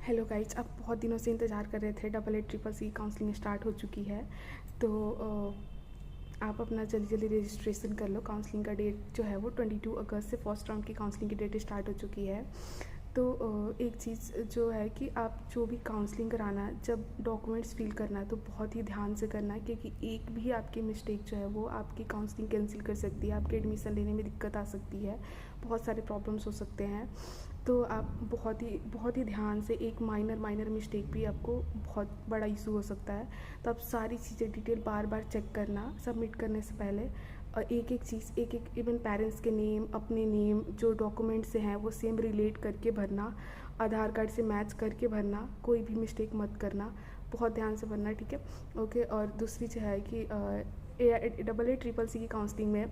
Hello guys, आप बहुत दिनों से इंतज़ार कर रहे थे। AAA काउंसलिंग स्टार्ट हो चुकी है। तो आप अपना जल्दी जल्दी रजिस्ट्रेशन कर लो। काउंसलिंग का डेट जो है वो 22 अगस्त से फर्स्ट राउंड की काउंसलिंग की डेट स्टार्ट हो चुकी है। तो एक चीज़ जो है कि आप जो भी काउंसलिंग कराना, जब डॉक्यूमेंट्स फिल करना है तो बहुत ही ध्यान से करना है, क्योंकि एक भी आपकी मिस्टेक जो है वो आपकी काउंसलिंग कैंसिल कर सकती है, आपके एडमिशन लेने में दिक्कत आ सकती है, बहुत सारे प्रॉब्लम्स हो सकते हैं। तो आप बहुत ही ध्यान से, एक माइनर मिस्टेक भी आपको बहुत बड़ा इशू हो सकता है। तो आप सारी चीज़ें डिटेल बार बार चेक करना सबमिट करने से पहले। और एक एक चीज़, एक एक इवन पेरेंट्स के नेम, अपने नेम जो डॉक्यूमेंट से हैं वो सेम रिलेट करके भरना, आधार कार्ड से मैच करके भरना, कोई भी मिस्टेक मत करना, बहुत ध्यान से भरना, ठीक है। ओके। और दूसरी जो है कि AACCC की काउंसलिंग में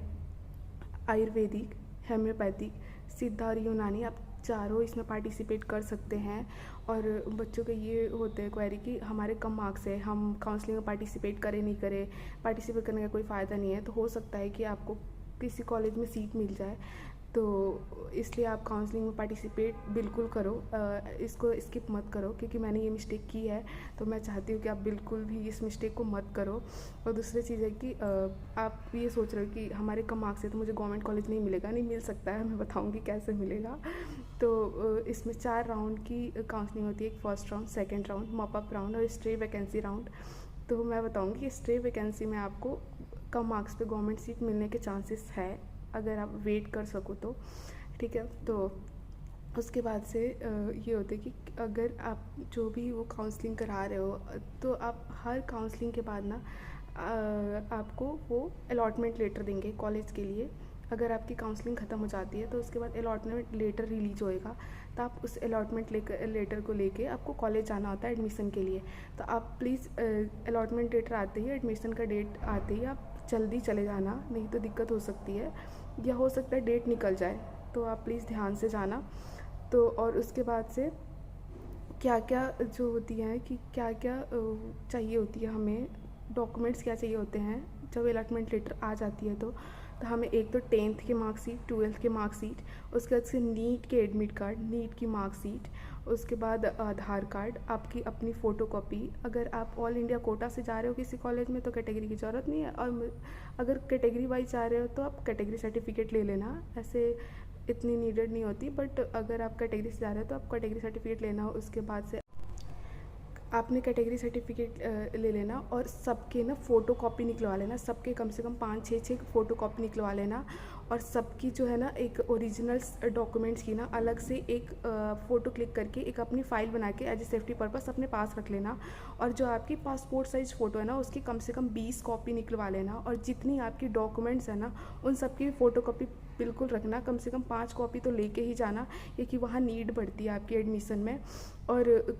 आयुर्वेदिक, होम्योपैथिक, सिद्ध और यूनानी, आप चारों इसमें पार्टिसिपेट कर सकते हैं। और बच्चों के ये होते हैं क्वेरी कि हमारे कम मार्क्स है, हम काउंसलिंग में पार्टिसिपेट करें नहीं करें, पार्टिसिपेट करने का कोई फ़ायदा नहीं है। तो हो सकता है कि आपको किसी कॉलेज में सीट मिल जाए, तो इसलिए आप काउंसलिंग में पार्टिसिपेट बिल्कुल करो। इसको स्किप मत करो, क्योंकि मैंने ये मिस्टेक की है, तो मैं चाहती हूँ कि आप बिल्कुल भी इस मिस्टेक को मत करो। और दूसरी चीज़ है कि आप ये सोच रहे हो कि हमारे कम मार्क्स है तो मुझे गवर्नमेंट कॉलेज नहीं मिलेगा। नहीं मिल सकता है, मैं बताऊँगी कैसे मिलेगा। तो इसमें 4 राउंड की काउंसलिंग होती है। एक first round, second round, mop up round और स्ट्रे वैकेंसी राउंड। तो मैं बताऊँगी कि स्ट्रे वैकेंसी में आपको कम मार्क्स पे गवर्नमेंट सीट मिलने के चांसेस है, अगर आप वेट कर सको तो, ठीक है। तो उसके बाद से ये होता है कि अगर आप जो भी वो काउंसलिंग करा रहे हो, तो आप हर काउंसलिंग के बाद ना आपको वो अलॉटमेंट लेटर देंगे कॉलेज के लिए। अगर आपकी काउंसलिंग ख़त्म हो जाती है तो उसके बाद अलॉटमेंट लेटर रिलीज होएगा, तो आप उस अलॉटमेंट लेटर को लेके आपको कॉलेज जाना होता है एडमिशन के लिए। तो आप प्लीज़ अलॉटमेंट लेटर आते ही, एडमिशन का डेट आते ही आप जल्दी चले जाना, नहीं तो दिक्कत हो सकती है, या हो सकता है डेट निकल जाए। तो आप प्लीज़ ध्यान से जाना। तो और उसके बाद से क्या क्या जो होती है कि क्या क्या चाहिए होती है हमें, डॉक्यूमेंट्स क्या चाहिए होते हैं जब अलॉटमेंट लेटर आ जाती है। तो हमें एक तो 10th की मार्कशीट, 12th की मार्कशीट, उसके बाद से नीट के एडमिट कार्ड, नीट की मार्कशीट, उसके बाद आधार कार्ड, आपकी अपनी फ़ोटोकॉपी। अगर आप ऑल इंडिया कोटा से जा रहे हो किसी कॉलेज में तो कैटेगरी की ज़रूरत नहीं है, और अगर कैटेगरी वाइज जा रहे हो तो आप कैटेगरी सर्टिफिकेट ले लेना, ऐसे इतनी नीडेड नहीं होती। बट अगर आप कैटेगरी से जा रहे हो तो आप कैटेगरी सर्टिफिकेट लेना हो। उसके बाद से आपने कैटेगरी सर्टिफिकेट ले लेना, और सबके ना फ़ोटो कॉपी निकलवा लेना, सबके कम से कम 5-6 फ़ोटो कॉपी निकलवा लेना। और सबकी जो है ना एक ओरिजिनल्स डॉक्यूमेंट्स की ना अलग से एक फ़ोटो क्लिक करके एक अपनी फ़ाइल बना के एज ए सेफ्टी पर्पस अपने पास रख लेना। और जो आपकी पासपोर्ट साइज़ फ़ोटो है ना उसकी कम से कम 20 कॉपी निकलवा लेना। और जितनी आपकी डॉक्यूमेंट्स है ना उन सबकी भी फ़ोटो कॉपी बिल्कुल रखना, कम से कम 5 कॉपी तो लेके ही जाना, क्योंकि वहाँ नीड बढ़ती है आपकी एडमिशन में। और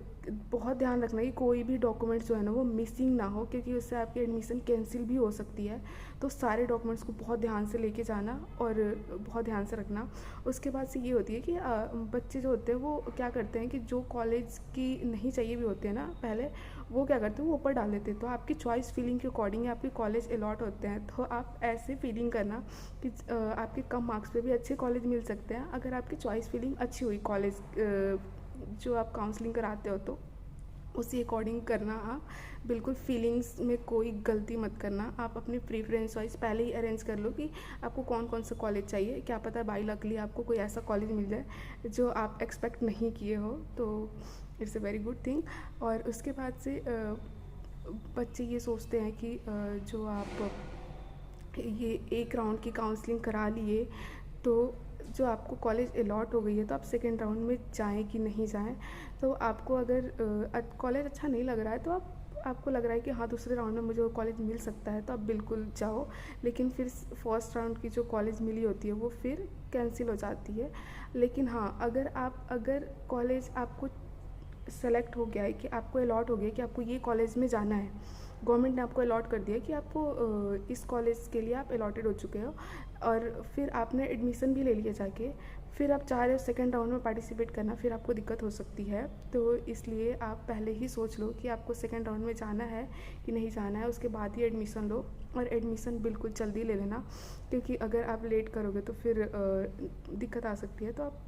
बहुत ध्यान रखना कि कोई भी डॉक्यूमेंट्स जो है ना वो मिसिंग ना हो, क्योंकि उससे आपकी एडमिशन कैंसिल भी हो सकती है। तो सारे डॉक्यूमेंट्स को बहुत ध्यान से लेके जाना और बहुत ध्यान से रखना। उसके बाद से ये होती है कि बच्चे जो होते हैं वो क्या करते हैं कि जो कॉलेज की नहीं चाहिए भी होते हैं ना पहले, वो क्या करते हैं वो ऊपर डाल देते हैं। तो आपकी चॉइस फीलिंग के अकॉर्डिंग आपके कॉलेज अलॉट होते हैं, तो आप ऐसे फीलिंग करना कि आपके कम मार्क्स पे भी अच्छे कॉलेज मिल सकते हैं, अगर आपकी चॉइस फीलिंग अच्छी हुई कॉलेज जो आप काउंसलिंग कराते हो तो उसी अकॉर्डिंग करना। आप बिल्कुल फीलिंग्स में कोई गलती मत करना। आप अपनी प्रेफरेंस वाइज पहले ही अरेंज कर लो कि आपको कौन कौन सा कॉलेज चाहिए, क्या पता बाई लकली आपको कोई ऐसा कॉलेज मिल जाए जो आप एक्सपेक्ट नहीं किए हो, तो it's a very good thing. और उसके बाद से बच्चे ये सोचते हैं कि जो आप ये एक राउंड की काउंसलिंग करा लिए तो जो आपको कॉलेज अलॉट हो गई है तो आप सेकेंड राउंड में जाएं कि नहीं जाएं। तो आपको अगर कॉलेज अच्छा नहीं लग रहा है तो आपको लग रहा है कि हाँ दूसरे राउंड में मुझे वो कॉलेज मिल सकता है, तो आप बिल्कुल जाओ। लेकिन फिर फर्स्ट राउंड की जो कॉलेज मिली होती है वो फिर कैंसिल हो जाती है। लेकिन हाँ अगर कॉलेज आपको सेलेक्ट हो गया है कि आपको अलॉट हो गया कि आपको ये कॉलेज में जाना है, गवर्नमेंट ने आपको अलॉट कर दिया कि आपको इस कॉलेज के लिए आप अलॉटेड हो चुके हो, और फिर आपने एडमिशन भी ले लिया जाके, फिर आप चाह रहे हो सेकेंड राउंड में पार्टिसिपेट करना, फिर आपको दिक्कत हो सकती है। तो इसलिए आप पहले ही सोच लो कि आपको सेकेंड राउंड में जाना है कि नहीं जाना है, उसके बाद ही एडमिशन लो। और एडमिशन बिल्कुल जल्दी ले लेना, क्योंकि अगर आप लेट करोगे तो फिर दिक्कत आ सकती है। तो आप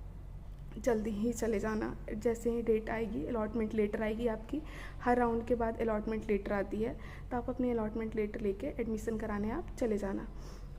जल्दी ही चले जाना। जैसे ही डेट आएगी, अलॉटमेंट लेटर आएगी आपकी, हर राउंड के बाद अलॉटमेंट लेटर आती है, तो आप अपनी अलॉटमेंट लेटर लेके एडमिशन कराने आप चले जाना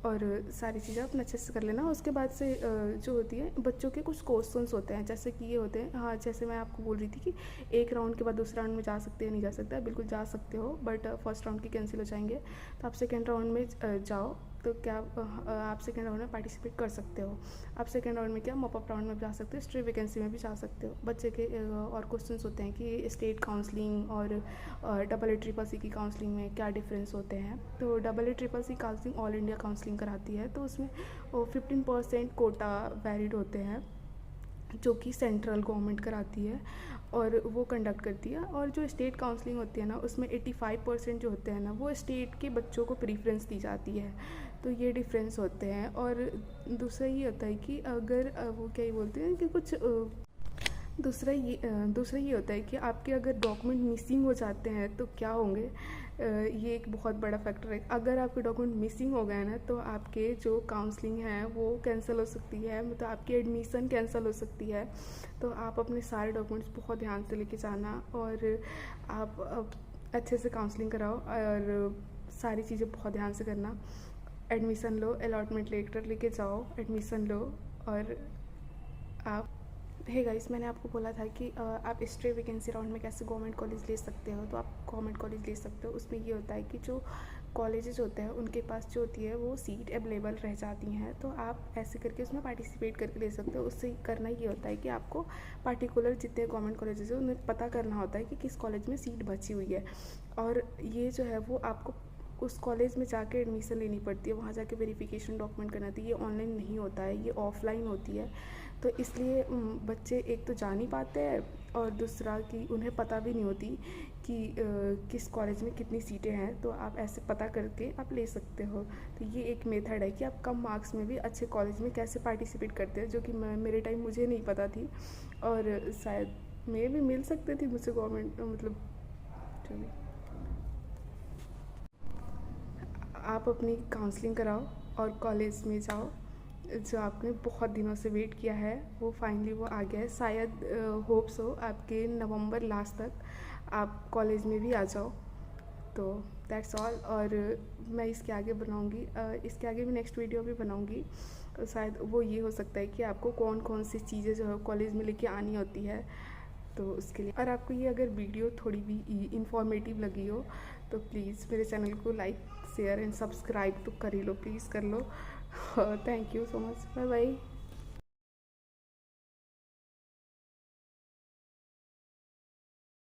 और सारी चीज़ें अपना अच्छे से कर लेना। उसके बाद से जो होती है बच्चों के कुछ क्वेश्चंस होते हैं, जैसे कि ये होते हैं, हाँ जैसे मैं आपको बोल रही थी कि एक राउंड के बाद दूसरे राउंड में जा सकते हैं, नहीं जा सकते, बिल्कुल जा सकते हो, बट फर्स्ट राउंड की कैंसिल हो जाएंगे, तो आप सेकेंड राउंड में जाओ। तो क्या आप सेकेंड राउंड में पार्टिसिपेट कर सकते हो। आप सेकेंड राउंड में क्या मॉप अप राउंड में जा सकते हो, स्ट्री वैकेंसी में भी जा सकते हो। बच्चे के और क्वेश्चंस होते हैं कि स्टेट काउंसलिंग और AACCC की काउंसलिंग में क्या डिफरेंस होते हैं। तो AACCC counselling all India counselling कराती है, तो उसमें 15% कोटा वैलिड होते हैं जो कि सेंट्रल गवर्नमेंट कराती है और वो कंडक्ट करती है। और जो स्टेट काउंसलिंग होती है ना, उसमें 85% जो होते हैं ना, वो स्टेट के बच्चों को प्रीफ्रेंस दी जाती है। तो ये डिफरेंस होते हैं। और दूसरा ये होता है कि अगर वो क्या ही बोलते हैं कि कुछ दूसरा ये होता है कि आपके अगर डॉक्यूमेंट मिसिंग हो जाते हैं तो क्या होंगे। ये एक बहुत बड़ा फैक्टर है। अगर आपके डॉक्यूमेंट मिसिंग हो गए ना, तो आपके जो काउंसलिंग है वो कैंसिल हो सकती है, मतलब आपकी एडमिशन कैंसिल हो सकती है। तो आप अपने सारे डॉक्यूमेंट्स बहुत ध्यान से लेके जाना और आप अच्छे से काउंसलिंग कराओ और सारी चीज़ें बहुत ध्यान से करना। एडमिशन लो, अलॉटमेंट लेटर लेके जाओ, एडमिशन लो और आप हे गाइस, मैंने आपको बोला था कि आप स्ट्रे वैकेंसी राउंड में कैसे गवर्नमेंट कॉलेज ले सकते हो। तो आप गवर्नमेंट कॉलेज ले सकते हो। उसमें ये होता है कि जो कॉलेजेस होते हैं उनके पास जो होती है वो सीट अवेलेबल रह जाती हैं, तो आप ऐसे करके उसमें पार्टिसिपेट करके ले सकते हो। उससे करना ये होता है कि आपको पार्टिकुलर जितने गवर्नमेंट कॉलेजेस हैं उन्हें पता करना होता है कि किस कॉलेज में सीट बची हुई है, और ये जो है वो आपको उस कॉलेज में जाके एडमिशन लेनी पड़ती है, वहाँ जाके वेरिफिकेशन डॉक्यूमेंट करना होती है। ये ऑनलाइन नहीं होता है, ये ऑफलाइन होती है। तो इसलिए बच्चे एक तो जा नहीं पाते हैं और दूसरा कि उन्हें पता भी नहीं होती कि किस कॉलेज में कितनी सीटें हैं। तो आप ऐसे पता करके आप ले सकते हो। तो ये एक मेथड है कि आप कम मार्क्स में भी अच्छे कॉलेज में कैसे पार्टिसिपेट करते हैं, जो कि मेरे टाइम मुझे नहीं पता थी और शायद मैं भी मिल सकते थी मुझसे गवर्नमेंट, मतलब जो भी। आप अपनी काउंसलिंग कराओ और कॉलेज में जाओ। जो आपने बहुत दिनों से वेट किया है वो फाइनली वो आ गया है। शायद होप्स हो आपके नवंबर लास्ट तक आप कॉलेज में भी आ जाओ। तो दैट्स ऑल। और मैं इसके आगे बनाऊंगी, इसके आगे भी नेक्स्ट वीडियो भी बनाऊंगी। शायद वो ये हो सकता है कि आपको कौन कौन सी चीज़ें जो है कॉलेज में लेके आनी होती है, तो उसके लिए। और आपको ये अगर वीडियो थोड़ी भी इंफॉर्मेटिव लगी हो तो प्लीज़ मेरे चैनल को लाइक, शेयर एंड सब्सक्राइब तो कर ही लो, प्लीज़ कर लो। Thank you so much, bye bye.